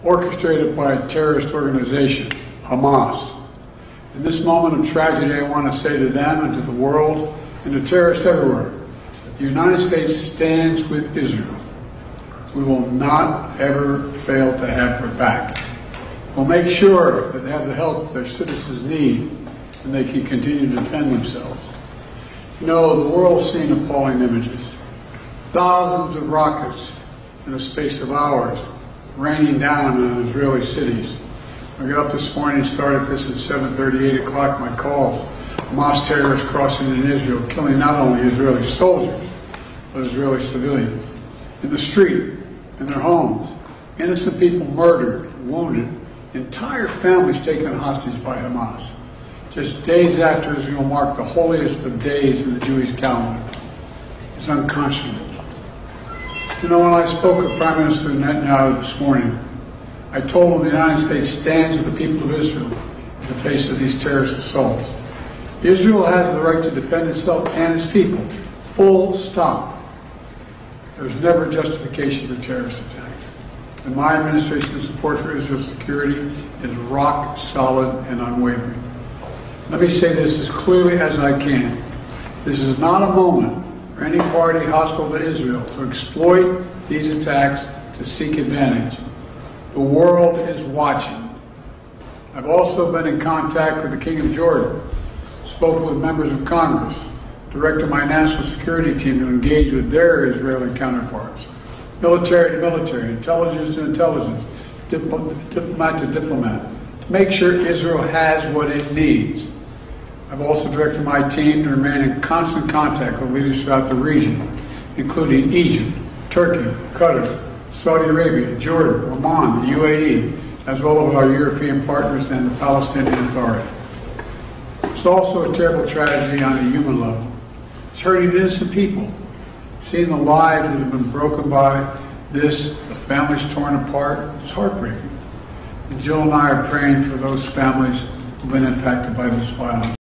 orchestrated by a terrorist organization, Hamas. In this moment of tragedy, I want to say to them and to the world and to terrorists everywhere that the United States stands with Israel. We will not ever fail to have their back. We'll make sure that they have the help their citizens need and they can continue to defend themselves. You know, the world's seen appalling images. Thousands of rockets in a space of hours raining down on Israeli cities. I got up this morning and started this at 7:30, 8 o'clock, my calls. Hamas terrorists crossing in Israel, killing not only Israeli soldiers, but Israeli civilians. In the street, in their homes, innocent people murdered, wounded, entire families taken hostage by Hamas. Just days after Israel marked the holiest of days in the Jewish calendar. It's unconscionable. You know, when I spoke with Prime Minister Netanyahu this morning, I told him the United States stands with the people of Israel in the face of these terrorist assaults. Israel has the right to defend itself and its people. Full stop. There's never justification for terrorist attacks. And my administration's support for Israel's security is rock solid and unwavering. Let me say this as clearly as I can. This is not a moment for any party hostile to Israel to exploit these attacks to seek advantage. The world is watching. I've also been in contact with the King of Jordan, spoken with members of Congress, directed my national security team to engage with their Israeli counterparts, military to military, intelligence to intelligence, diplomat to diplomat, to make sure Israel has what it needs. I've also directed my team to remain in constant contact with leaders throughout the region, including Egypt, Turkey, Qatar, Saudi Arabia, Jordan, Oman, the UAE, as well as our European partners and the Palestinian Authority. It's also a terrible tragedy on a human level. It's hurting innocent people. Seeing the lives that have been broken by this, the families torn apart, it's heartbreaking. And Jill and I are praying for those families who've been impacted by this violence.